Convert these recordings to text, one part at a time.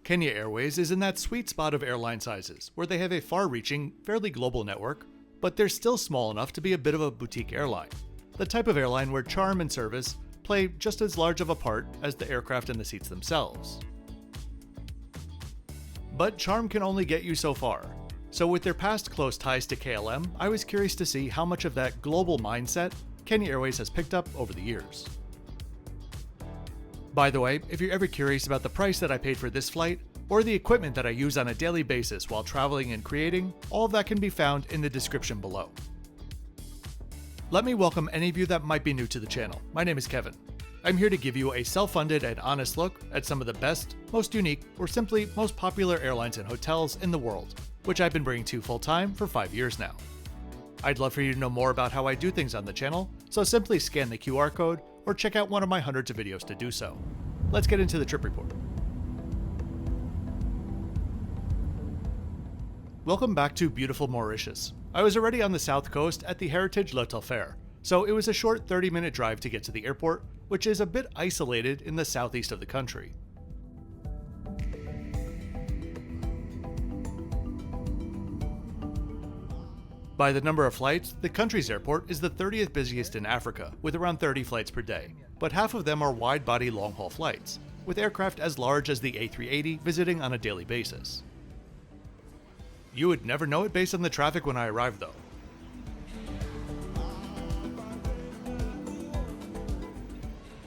Kenya Airways is in that sweet spot of airline sizes, where they have a far-reaching, fairly global network, but they're still small enough to be a bit of a boutique airline. The type of airline where charm and service play just as large of a part as the aircraft and the seats themselves. But charm can only get you so far. So with their past close ties to KLM, I was curious to see how much of that global mindset Kenya Airways has picked up over the years. By the way, if you're ever curious about the price that I paid for this flight, or the equipment that I use on a daily basis while traveling and creating, all of that can be found in the description below. Let me welcome any of you that might be new to the channel. My name is Kevin. I'm here to give you a self-funded and honest look at some of the best, most unique, or simply most popular airlines and hotels in the world, which I've been bringing to you full-time for 5 years now. I'd love for you to know more about how I do things on the channel, so simply scan the QR code or check out one of my hundreds of videos to do so. Let's get into the trip report. Welcome back to beautiful Mauritius. I was already on the south coast at the Heritage L'Hôtel Fair, so it was a short 30-minute drive to get to the airport, which is a bit isolated in the southeast of the country. By the number of flights, the country's airport is the 30th busiest in Africa, with around 30 flights per day, but half of them are wide-body long-haul flights, with aircraft as large as the A380 visiting on a daily basis. You would never know it based on the traffic when I arrived, though.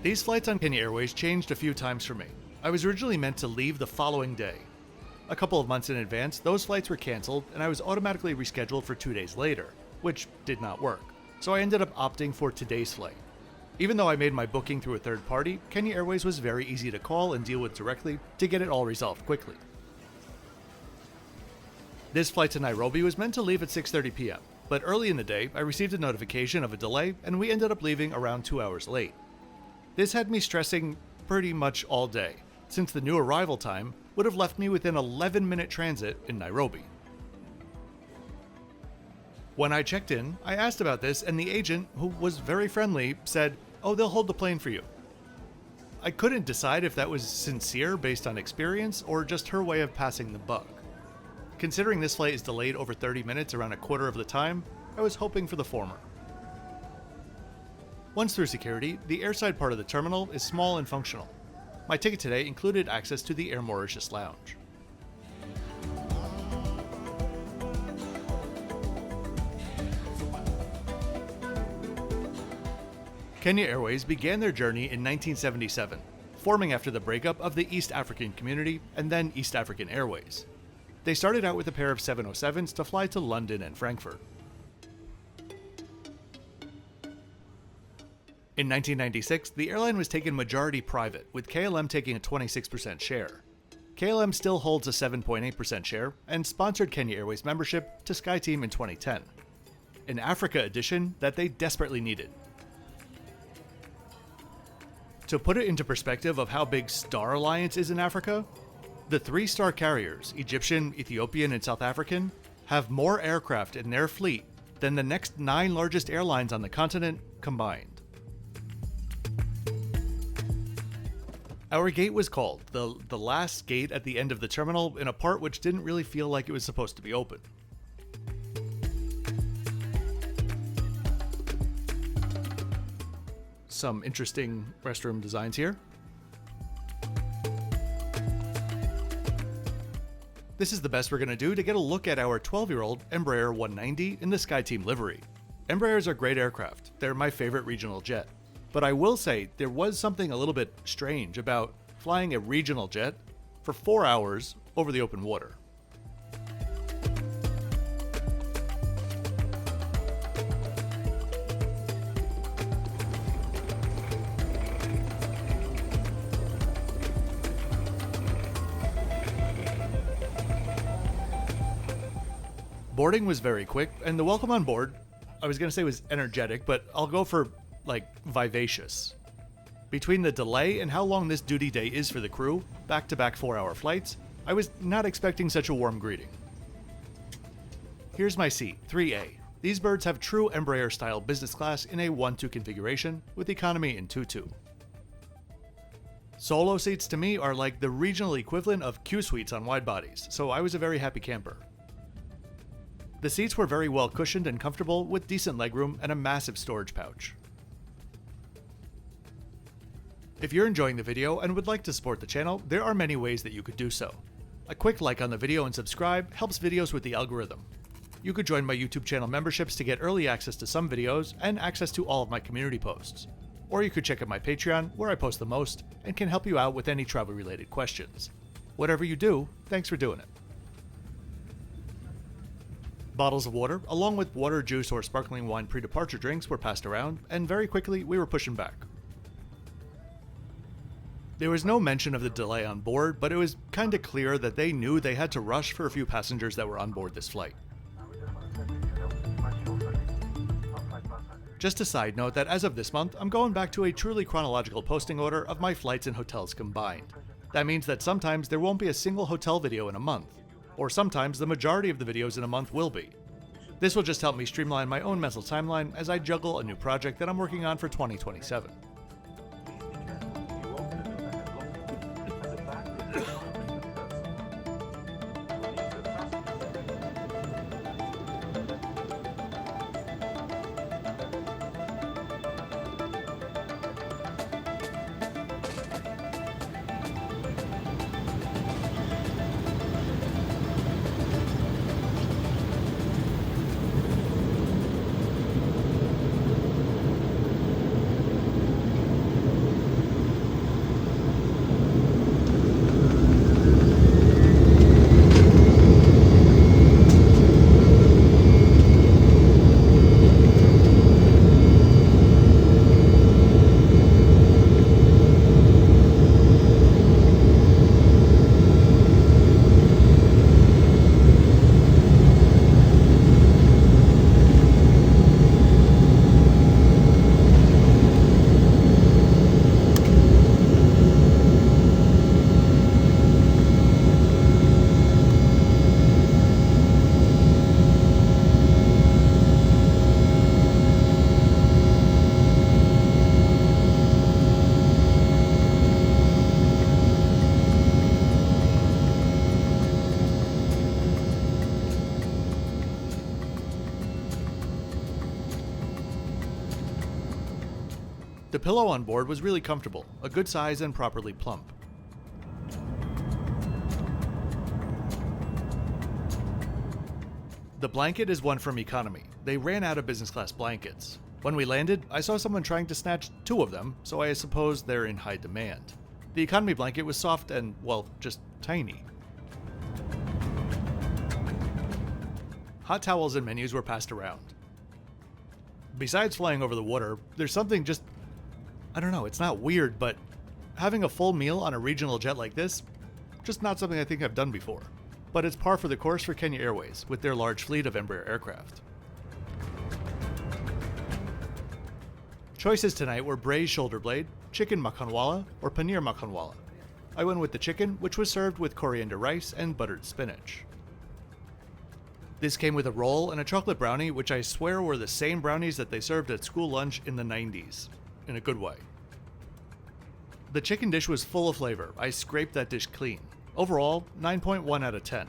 These flights on Kenya Airways changed a few times for me. I was originally meant to leave the following day. A couple of months in advance, those flights were cancelled and I was automatically rescheduled for 2 days later, which did not work, so I ended up opting for today's flight. Even though I made my booking through a third party, Kenya Airways was very easy to call and deal with directly to get it all resolved quickly. This flight to Nairobi was meant to leave at 6:30 p.m., but early in the day I received a notification of a delay and we ended up leaving around 2 hours late. This had me stressing pretty much all day, since the new arrival time would have left me with an 11-minute transit in Nairobi. When I checked in, I asked about this and the agent, who was very friendly, said, "Oh, they'll hold the plane for you." I couldn't decide if that was sincere based on experience or just her way of passing the buck. Considering this flight is delayed over 30 minutes around a quarter of the time, I was hoping for the former. Once through security, the airside part of the terminal is small and functional. My ticket today included access to the Air Mauritius lounge. Kenya Airways began their journey in 1977, forming after the breakup of the East African Community and then East African Airways. They started out with a pair of 707s to fly to London and Frankfurt. In 1996, the airline was taken majority private, with KLM taking a 26% share. KLM still holds a 7.8% share and sponsored Kenya Airways membership to SkyTeam in 2010, an Africa edition that they desperately needed. To put it into perspective of how big Star Alliance is in Africa, the 3-star carriers, Egyptian, Ethiopian, and South African, have more aircraft in their fleet than the next 9 largest airlines on the continent combined. Our gate was called, the last gate at the end of the terminal, in a part which didn't really feel like it was supposed to be open. Some interesting restroom designs here. This is the best we're going to do to get a look at our 12-year-old Embraer E190 in the SkyTeam livery. Embraers are great aircraft. They're my favorite regional jet. But I will say there was something a little bit strange about flying a regional jet for 4 hours over the open water. Boarding was very quick, and the welcome on board, I was going to say was energetic, but I'll go for, vivacious. Between the delay and how long this duty day is for the crew, back-to-back 4-hour flights, I was not expecting such a warm greeting. Here's my seat, 3A. These birds have true Embraer-style business class in a 1-2 configuration, with economy in 2-2. Solo seats to me are like the regional equivalent of Q suites on wide bodies, so I was a very happy camper. The seats were very well cushioned and comfortable with decent legroom and a massive storage pouch. If you're enjoying the video and would like to support the channel, there are many ways that you could do so. A quick like on the video and subscribe helps videos with the algorithm. You could join my YouTube channel memberships to get early access to some videos and access to all of my community posts. Or you could check out my Patreon, where I post the most, and can help you out with any travel-related questions. Whatever you do, thanks for doing it. Bottles of water, along with water, juice, or sparkling wine pre-departure drinks were passed around, and very quickly we were pushing back. There was no mention of the delay on board, but it was kinda clear that they knew they had to rush for a few passengers that were on board this flight. Just a side note that as of this month, I'm going back to a truly chronological posting order of my flights and hotels combined. That means that sometimes there won't be a single hotel video in a month, or sometimes the majority of the videos in a month will be. This will just help me streamline my own mental timeline as I juggle a new project that I'm working on for 2027. The pillow on board was really comfortable, a good size and properly plump. The blanket is one from economy. They ran out of business class blankets. When we landed, I saw someone trying to snatch 2 of them, so I suppose they're in high demand. The economy blanket was soft and, well, just tiny. Hot towels and menus were passed around. Besides flying over the water, there's something just, I don't know, it's not weird, but having a full meal on a regional jet like this, just not something I think I've done before. But it's par for the course for Kenya Airways, with their large fleet of Embraer aircraft. Choices tonight were braised shoulder blade, chicken makhanwala, or paneer makhanwala. I went with the chicken, which was served with coriander rice and buttered spinach. This came with a roll and a chocolate brownie, which I swear were the same brownies that they served at school lunch in the 90s. In a good way. The chicken dish was full of flavor. I scraped that dish clean. Overall, 9.1 out of 10.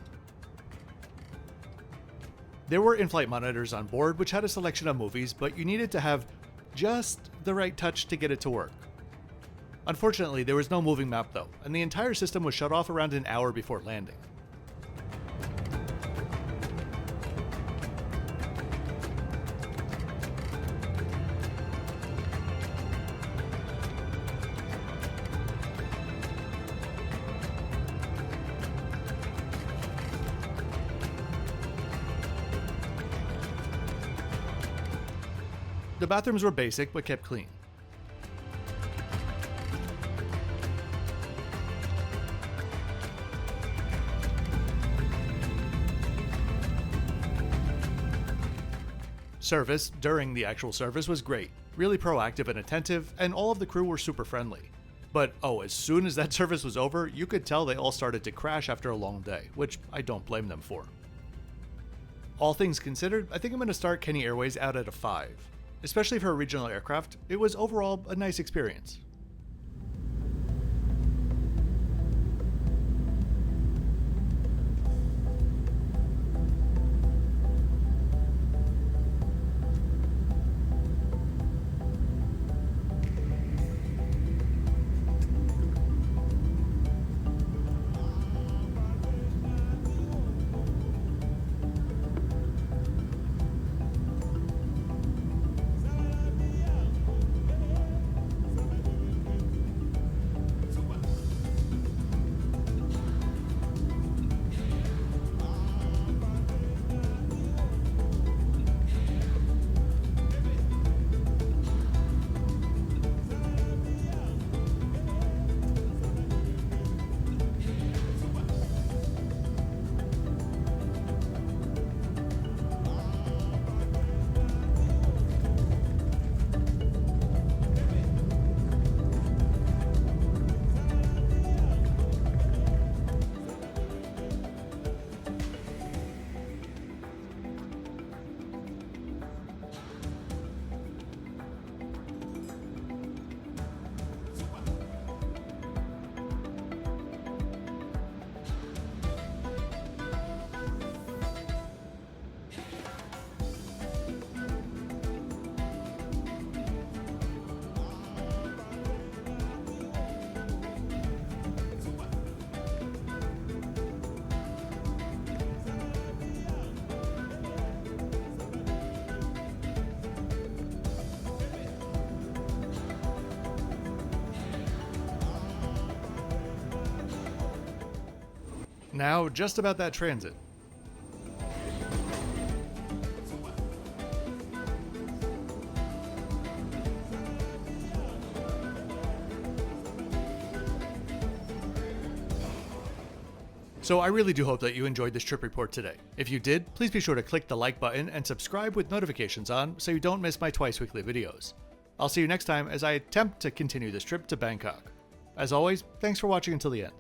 There were in-flight monitors on board which had a selection of movies, but you needed to have just the right touch to get it to work. Unfortunately, there was no moving map though, and the entire system was shut off around an hour before landing. The bathrooms were basic but kept clean. Service, during the actual service, was great. Really proactive and attentive, and all of the crew were super friendly. But as soon as that service was over, you could tell they all started to crash after a long day, which I don't blame them for. All things considered, I think I'm going to start Kenya Airways out at a 5. Especially for a regional aircraft, it was overall a nice experience. Now, just about that transit. So I really do hope that you enjoyed this trip report today. If you did, please be sure to click the like button and subscribe with notifications on so you don't miss my twice weekly videos. I'll see you next time as I attempt to continue this trip to Bangkok. As always, thanks for watching until the end.